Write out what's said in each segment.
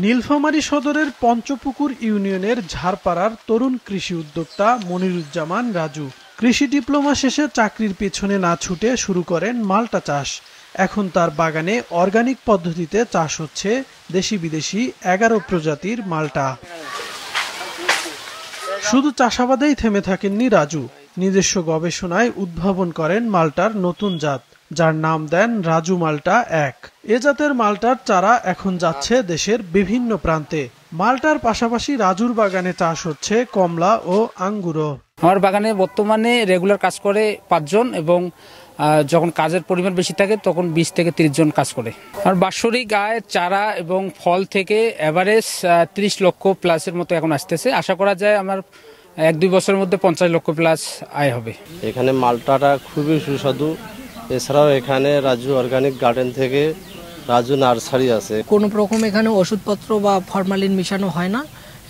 নীলফামারী সদরের পঞ্চপুকুর ইউনিয়নের ঝাড়পাড়ার তরুণ কৃষি উদ্যোক্তা মনিরুজ্জামান রাজু কৃষি ডিপ্লোমা শেষে চাকরির পেছনে না ছুটে শুরু করেন মাল্টা চাষ। এখন তার বাগানে অর্গানিক পদ্ধতিতে চাষ হচ্ছে দেশি বিদেশি 11 প্রজাতির মাল্টা। শুধু চাষাবাদেই থেমে থাকেননি রাজু, নিজস্ব গবেষণায় উদ্ভাবন করেন মাল্টার নতুন জাত, যার নাম দেন রাজু মাল্টা 1। এ জাতের মাল্টার চারা এখন যাচ্ছে দেশের বিভিন্ন প্রান্তে। মাল্টার পাশাপাশি রাজুর বাগানে চাষ হচ্ছে কমলা ও আঙ্গুরও। আমার বাগানে বর্তমানে রেগুলার কাজ করে 5 জন এবং যখন কাজের পরিমাণ বেশি থাকে তখন 20 থেকে 30 জন কাজ করে। আর বাৎসরিক আয় চারা এবং ফল থেকে এভারেজ 30 লক্ষ প্লাসের মতো এখন আসতেছে। আশা করা যায় আমার 1-2 বছরের মধ্যে 50 লক্ষ প্লাস আয় হবে। এখানে মাল্টাটা খুবই সুস্বাদু। এছাড়াও এখানে রাজু অর্গানিক গার্ডেন থেকে রাজু নার্সারি আছে। কোনো রকম এখানে ওষুধপত্র বা ফরমালিন মিশানো হয় না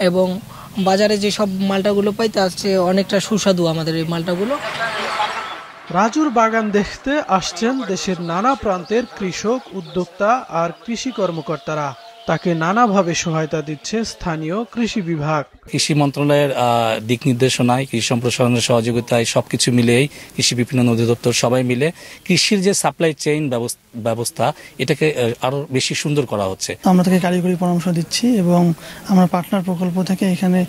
এবং বাজারে যে সব মাল্টাগুলো পাই তার চেয়ে অনেকটা সুস্বাদু আমাদের এই মাল্টাগুলো। রাজুর বাগান দেখতে আসছেন দেশের নানা প্রান্তের কৃষক, উদ্যোক্তা আর কৃষি কর্মকর্তারা। তাকে নানাভাবে সহায়তা দিচ্ছে স্থানীয় কৃষি বিভাগ। কৃষি মন্ত্রণালয়ের দিক নির্দেশনায়, কৃষি সম্প্রসারণের সহযোগিতায় সবকিছু মিলেই কৃষি বিপণন অধিদপ্তর সবাই মিলে কৃষির যে সাপ্লাই চেইন ব্যবস্থা এটাকে আরো বেশি সুন্দর করা হচ্ছে। আমরা তাকে কারিগরি পরামর্শ দিচ্ছি এবং আমরা পার্টনার প্রকল্প থেকে এখানে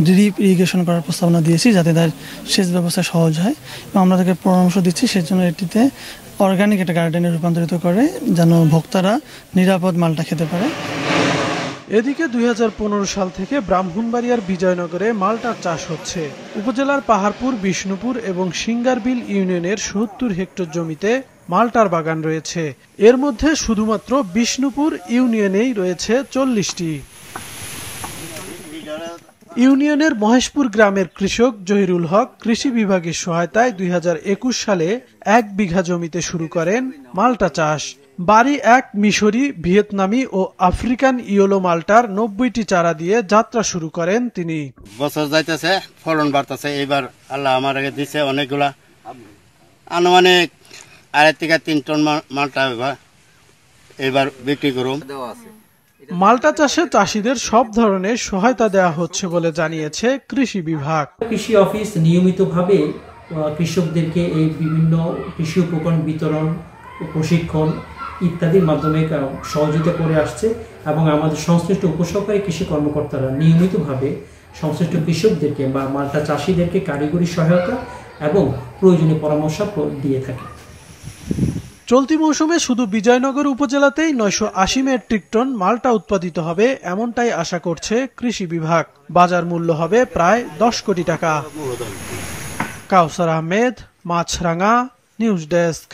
ড্রিপ ইরিগেশন করার প্রস্তাবনা দিয়েছি যাতে তার সেচ ব্যবস্থা সহজ হয় এবং আমরা তাকে পরামর্শ দিচ্ছি সেজন্য এটিতে অর্গানিক একটা গার্ডেনে রূপান্তরিত করে যেন ভোক্তারা নিরাপদ মালটা খেতে পারে। এদিকে 2015 সাল থেকে ব্রাহ্মণবাড়িয়ার বিজয়নগরে মাল্টার চাষ হচ্ছে। উপজেলার পাহাড়পুর, বিষ্ণুপুর এবং সিঙ্গারবিল ইউনিয়নের 70 হেক্টর জমিতে মাল্টার বাগান রয়েছে। এর মধ্যে শুধুমাত্র বিষ্ণুপুর ইউনিয়নেই রয়েছে 40টি। ইউনিয়নের মহেশপুর গ্রামের কৃষক জহিরুল হক কৃষি বিভাগের সহায়তায় 2021 সালে 1 বিঘা জমিতে শুরু করেন মাল্টা চাষ। বাড়ি 1 মিশরি, ভিয়েতনামি ও আফ্রিকান ইয়েলো মাল্টার 90টি চারা দিয়ে যাত্রা শুরু করেন তিনি। বছর যাইতেছে, ফলন বাড়তেছে। এবার আল্লাহ আমার আগে দিছে অনেকগুলা, আনুমানিক 2.5 থেকে 3 টন মাল্টা এবার বিক্রি করুন। মাল্টা চাষে চাষিদের সব ধরনের সহায়তা দেওয়া হচ্ছে বলে জানিয়েছে কৃষি বিভাগ। কৃষি অফিস নিয়মিতভাবে কৃষকদেরকে এই বিভিন্ন কৃষি উপকরণ বিতরণ, প্রশিক্ষণ ইত্যাদির মাধ্যমে সহযোগিতা করে আসছে এবং আমাদের সংশ্লিষ্ট উপসহকারী কৃষি কর্মকর্তারা নিয়মিতভাবে সংশ্লিষ্ট কৃষকদেরকে বা মাল্টা চাষিদেরকে কারিগরি সহায়তা এবং প্রয়োজনীয় পরামর্শ দিয়ে থাকে। চলতি মৌসুমে শুধু বিজয়নগর উপজেলাতেই 980 মেট্রিক টন মাল্টা উৎপাদিত হবে এমনটাই আশা করছে কৃষি বিভাগ। বাজার মূল্য হবে প্রায় 10 কোটি টাকা। কাউসার আহমেদ, মাছরাঙা, নিউজ ডেস্ক।